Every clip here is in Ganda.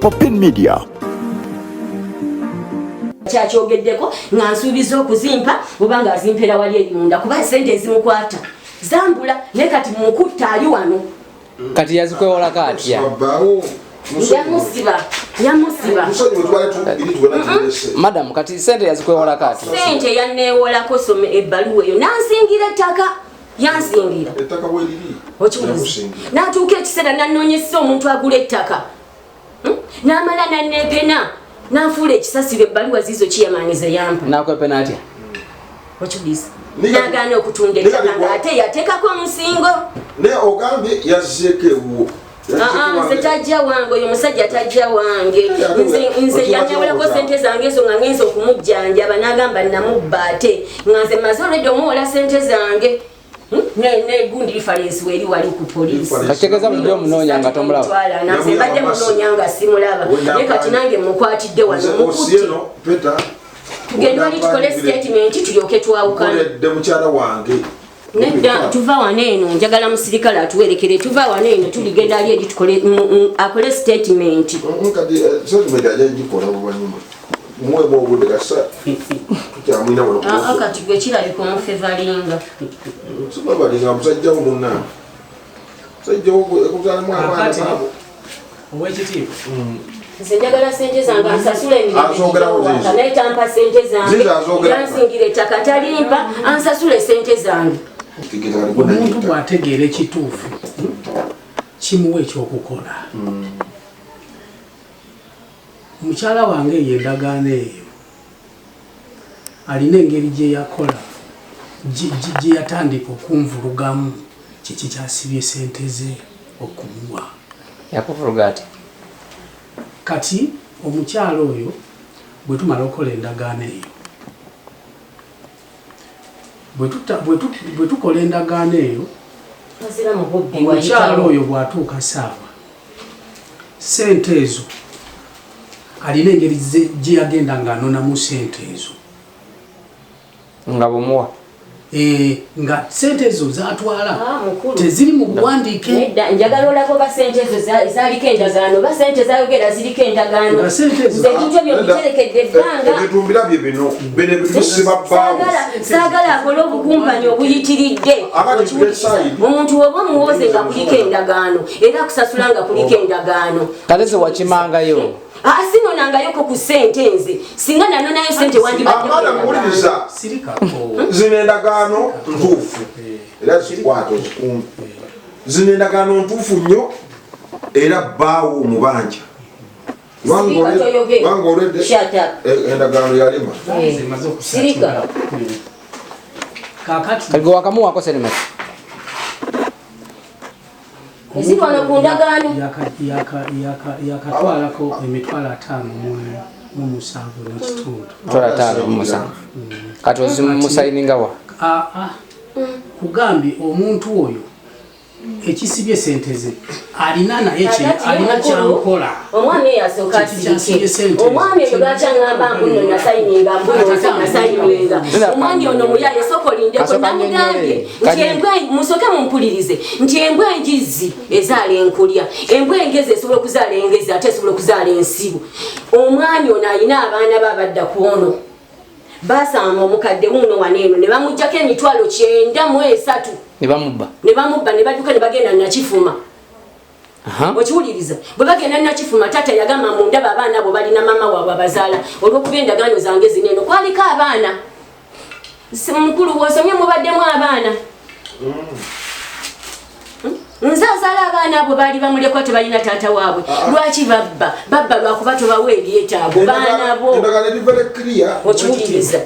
Popin Media. Kyachogeddeko nga nsuubiza okuzimpa oba nga azimpera wali erimunda kuba sente ezimukwata zambula ne kati mukutta ali wano kati yazikwewola katya yamusiba madam kati sente yazikwewola katya sente yanneewolako some ebbaluwa eyo nansingira ettaka yansingira ettaka bweriri natuuka ekiseera nanoonyesa omuntu agula ettaka n'amala nanneepena nanfuula ekisasiro ebbaluwa zizo kiyamaniza yampa nakwepena atya okibuliza nagaana okutunda ettaka ng'ate yateekako omusingo naye ogambye yazzeeko ewuwo nze tajja wange oyo musajja tajja wange nze yannyawulako sente zange ezo nga ngenza okumujjanjaba n'agamba namubba ate nga nze maze olwedde omuwola sente zange negundi reference weri wali ku poliisi kategeza bulyo munoonya nga tomulaba nanze mbadde munoonya nga simulaba naye kati nange mukwatidde wano mukutte tugende wali tukole statement tulyoke twawukana mukyala wange nedda tuva wano eno njagala musirikale atuwerekere tuva wano eno tuligenda ali eri tukole akole statement kati statement ajagikola buvanyuma muwemu obudde kasa tukyamwina wano kati gwe kirabika omufevalinga sibabalinga musajjawo munna musajjawo ekuzalamu abaana baabo owekitiibwa nze njagala sente zange ansasula emirembe naye tampa sente zange yansingira ettaka talimpa ansasule sente zange omuntu bw'ategeera ekituufu kimuwa ekyokukola mukyala wange eyo endagaano eyo alina engeri gye yakola gye yatandika okunvulugamu kiki kyasibye sente ze okumuwa yakuvuruga ati kati omukyala oyo bwe tumala okukola endagaano eyo bwe tukola endagaano eyo omukyala oyo bw'atuuka saawa sente ezo alina engeri gye yagenda ng'anonamu sente ezo nga bumuwa nga sente ezo zatwala teziri mu buwandiike nedda njagala olako ba sente ezo zaliko endagaano ba sente zayogera ziriko endagaano nze ebintu ebyo biterekedde ebbanga ebitumbira bye bino bino ebitusiba bbaawo saagala akole obukumpanya obuyitiridde omuntu woba omuwooze nga kuliko endagaano era akusasula nga kuliko endagaano kaleze wakimangayo sinonangayoko ku sente nze singa nanonayo sente amana muwuliriza zino endagaano ntuufu era zikwata ozikumbi zino endagaano ntuufu nnyo era bbaawo omubanja kubanga olwedde endagaano yalima sirika kaligo wakamuwako senemati ezitwala ku ndagaano yakatwalako emitwalo 5 mu 7 n'ekitundu mitwalo 5 mu 7 kati ozimusayininga wa kugambye omuntu oyo ekisibye sente ze alina naye alina kyankola omwami yasooka asirike omwami oyo lwakyangamba mbuno nasayininga nasayininga omwami ono muyaye sooka olindeko namugambye nti embwa musooke mumpulirize nti embwa engizi ezaala enkulya embwa engezi esobola okuzaala engezi ate esobola okuzaala ensibu omwami ono alina abaana babadda ku ono basanga omukadde wuno waneeno ne bamuggyako emitwalo 93 ne bamubba ne badduka ne bagenda nakifuma okiwuliriza bwe bagenda nakifuma tata yagamba mundaba abaana abo balina mama waabwe abazaala olw'okuba endagaano zange zineeno kwaliko abaana mukulu bw'osomye mubaddemu abaana nze azaala abaana abo baali bamulekwa tebalina taata waabwe lwaki babba lwakuba tobawa ebyetaago baana bo okiwuliriza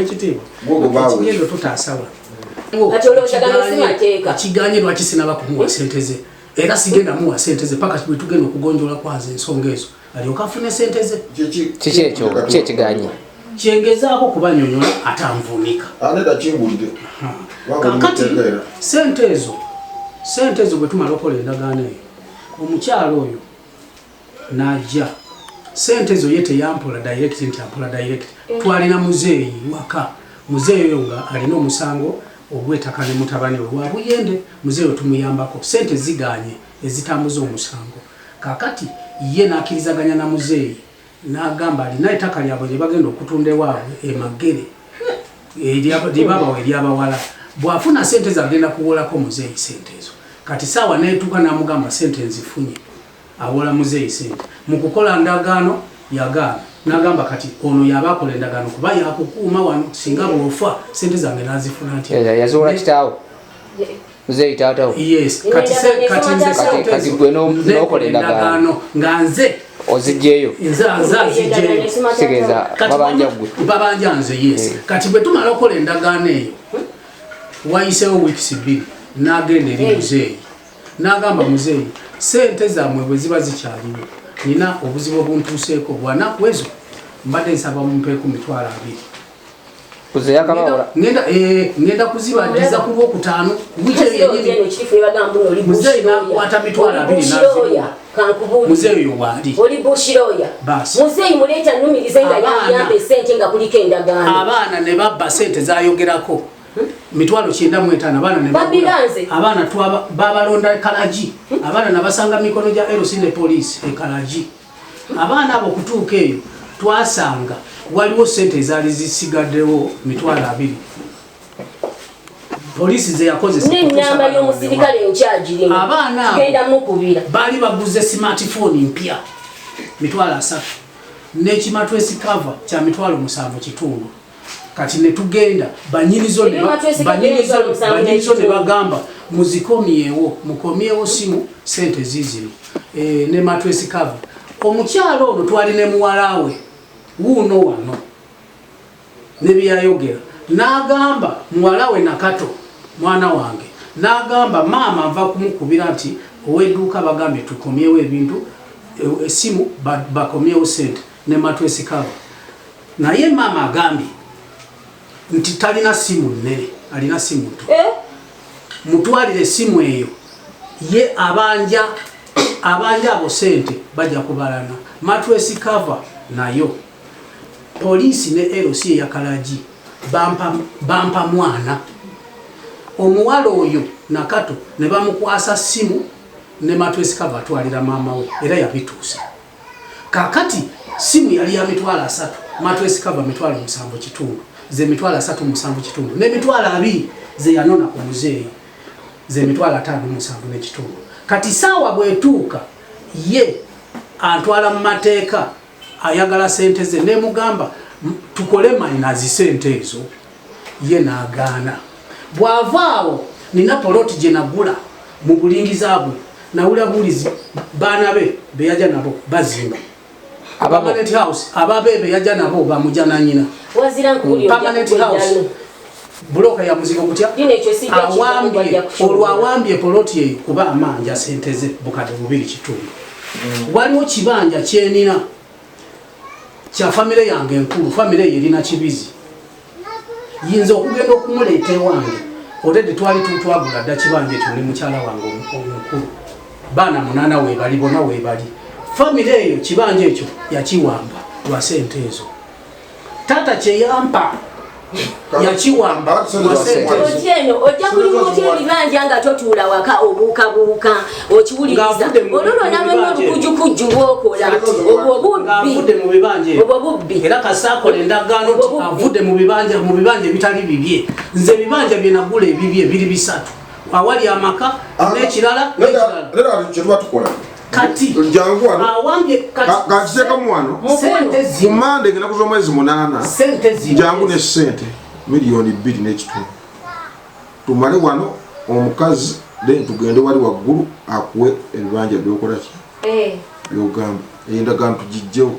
ekigendo tutaasaba ekiganye lwaki sinaba kumuwa sente ze era sigenda muwa sente ze paka bwe tugenda okugonjola kwanze ensonga ezo alyoka afune sente ze kiki ekyo kyekiganye kyengezaako kubanyonyola atanvuunika kakati sente ezo bwe tumala okukola endagaano eyo omukyalo oyo n'ajja sente ezo ye teyampola direct nti ampola direct twalina muzeeyi waka muzeeyi oyo nga alina omusango ogw'ettaka ne mutabani we wabuyende muzeeyi tumuyambako sente ziganye ezitambuza omusango kakati ye n'akkirizaganya na muzeeyi n'agamba alina ettaka lyabwe lye bagenda okutunda ewaabwe emagere lyebabawa eryabawala bw'afuna sente zagenda kuwolako muzeeyi sente ezo kati saawa neetuuka n'amugamba sente nzifunye awola muzeeyi sente mu kukola ndagaano yagaana n'agamba kati ono yaba akola endagaano kuba yakukuuma wano singa bw'ofa sente zange n'azifuna ntya yaziwola kitaawo muzeeyi taatawo yes kati gwe n'okola endagaano nga nze ozijjeeyo kitegeeza babanja nze yes kati bwe tumala okukola endagaano eyo wayiseewo weeks 2 n'agenda eri muzeeyi n'agamba muzeeyi sente zammwe bwe ziba zikyaliwo nina obuzibu obuntuuseeko bwanaku ezo mbadde nsaba mumpeeku 20,000 ngenda kuzibaddiza ku lwokutaano muzeeyi n'akwata 20,000 muzeeyi oyo waali abaana ne babba sente zayogerako 9,500 abaana babalonda Kalagi abaana nabasanga mikono gya LC ne police Kalagi abaana abo kutuuka eyo twasanga waliwo sente ezaali zisigaddewo 20,000 polisi ze yakozesa n'ennyamba y'omusirikale enkyagirina abaana genda mukubira baali baguze smartphone mpya 3,000 n'ekimatwesi cover kya 7,500 kati ne tugenda banyinizo ne bagamba muzikomyewo mukomyewo simu sente zizino ne matwesi cover omukyalo ono twali ne muwalawe wuuno wano ne byayogera n'agamba muwalawe Nakato mwana wange n'agamba maama nva kumukubira nti ow'edduuka bagambye tukomyewo ebintu esimu bakomyewo sente ne matwesi cover naye maama agambye nti talina simu nnene alina simu nto mutwalire esimu eyo ye abanja abo sente bajja kubalana matwesi cover nayo polisi ne LC ya Kalagi bampa mwana omuwala oyo Nakato ne bamukwasa simu ne matwesi cover atwalira maama we era yabituusa kakati simu yali ya 3,000 matwesi cover 7,500 ze 3,700 ne 2,200 ze yanona ku muzeeyi ze 5,700 kati saawa bwetuuka ye antwala mu mateeka ayagala sente ze ne mugamba tukole mayinazi sente ezo ye n'agaana bw'avaawo nina poloti gye nagula mu bulingiza bwe nawula bulizi baana be beyaja nabo bazimba permanent house ababebe yaja nabo bamuja na nyina permanent house bloka ya muzigo kutya awambye poloti ye kuba amanja sente ze bukade 2 kitundu waliwo kibanja kyenina kya family yange enkulu family ye erina kibizi yinza okugenda okumuleeta ewange already twali tutwagula dda kibanja ekyo ne mukyala wange omukulu baana 8 webali bona webali family eyo kibanja ekyo yakiwamba lwa sente ezo tata kyeyampa yakiwamba lwa sente ezo ojja kulimuti ebibanja nga totuula waka obuukabuuka okiwuliriza ololo nalwenya olukujukujju bwokola obwo bubbi era kasaakola endagaano nti avudde mu bibanja ebitali bibye nze ebibanja bye nagula ebibye biri 3 awali amaka n'ekirala kyetuba tukola kati jangu awambye kakiteka muwano kumande ngena kuzo mwezi 8 jangu ne sente milioni 2 n'ekitundu tumale wano omukazi then tugende wali waggulu akuwe ebibanja byokola ki byogamba endagaano tugijjewo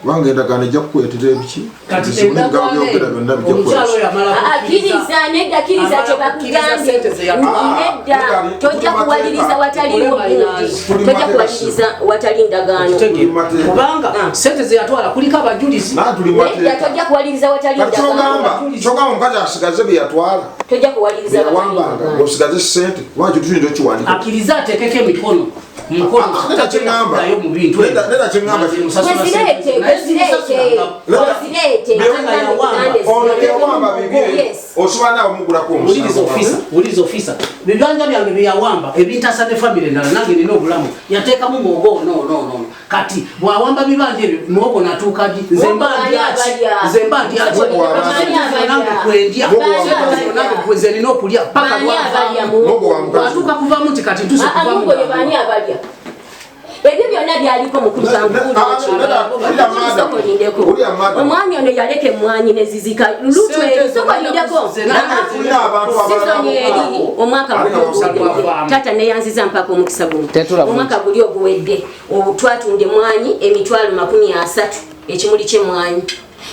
kubanga endagaano ejja kukwetera ebiki akkiriza nedda kkiriza kye bakugambye nedda tojja kuwaliriza wataliwo bundi tojja kuwaliriza watali ndagaano kubanga sente zeyatwala kuliko abajulizi nedda tojja kuwaliriza watali ndagaano kyogamba omukazi asigaze bye yatwala tojja kuwaliriza watali ndagaano osigaze sente lwaki tuyinza okiwandika akkiriza ateekeko emikono mkono chingamba yo mu bintu nenda chingamba Presidente onewamba bibye oswana omugula ko ulizo officer bibanja byange byawamba ebintasa ne family ndala nange nino obulamu yateeka mu muogo no kati bwawamba bibanje ebyo muogo natukaji zembandi nange kwendya nange kwezeni nokulya paka watuka kuvamu nti kati ntuse kuvamu ebyo byonna byaliko mukulu omwami ono yaleka emmwanyi nezizika lutusokolindeko sizoni eri omwaka tata neyanziza mpaka omukisa guno omwaka guli oguwedde twatunda emmwanyi emitwalo 30 ekimuli ky'emmwanyi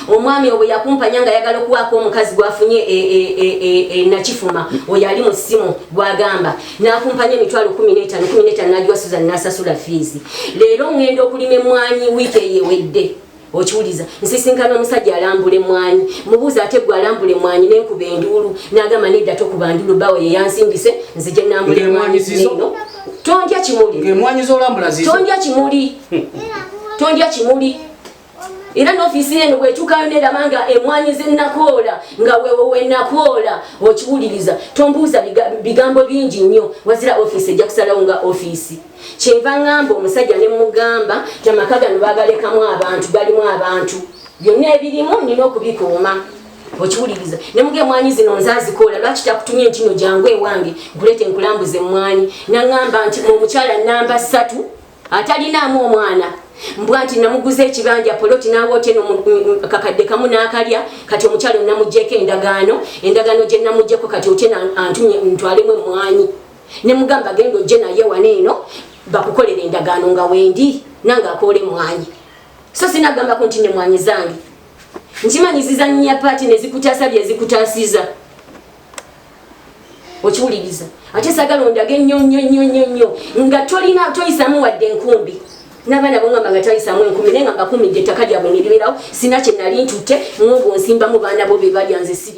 omwami obwe yakumpanya nga yagala okuwaako omukazi gwafunye nakifuma oyo ali mu ssimu gwagamba nakumpanya emitwalo 15 nagiwa Susan nasasula fees leero ngenda okulima emmwanyi wiiki eyewedde okiwuliza nsisinkana omusajja alambula emmwanyi mubuuza ate gwe alambula emmwanyi nenkuba enduulu n'agamba nedda tokuba nduulu bawe yeyansindise nzije nambula emmwanyi zino tondya kimuli era n'ofiisi eno bwetuukayo neraba nga emmwanyi zenakoola nga wewe nakoola okiwuliriza tombuuza bigambo bingi nnyo wazira ofiisi ejja kusalawo nga ofiisi kyenva ngamba omusajja ne mugamba ti amaka gano bagalekamu abantu galimu abantu byonna ebirimu nina okubikuuma okiwuliriza ne muge emmwanyi zino nzazikoola lwaki takutumye ntino jangu ewange nkuleete nkulambuza emmwanyi naŋŋamba nti omukyala namba 3 atalinaamu omwana mbwa nti namuguza ekibanja poloti nawote no kakadde kamu nakalya kati omukyalo namujjeko endagaano gye namujjeko kati ote antumye ntwalemu emmwanyi ne mugamba genda ojje naye waneeno bakukolera endagaano nga wendi nange akoole emmwanyi so sinagambako nti ne mmwanyi zange nkimanyiziza nnya paati nezikutaasa byezikutaasiza okiwuliriza ate sagala ondage ennyo nga toyisamu wadde enkumbi n'abaana bongamba nga tayisamu enkumi naye nga mbakumidde ettaka lyabwe ne liberawo sina kye nali ntutte ng'obwo nsimbamu baana bo be balya nze sirya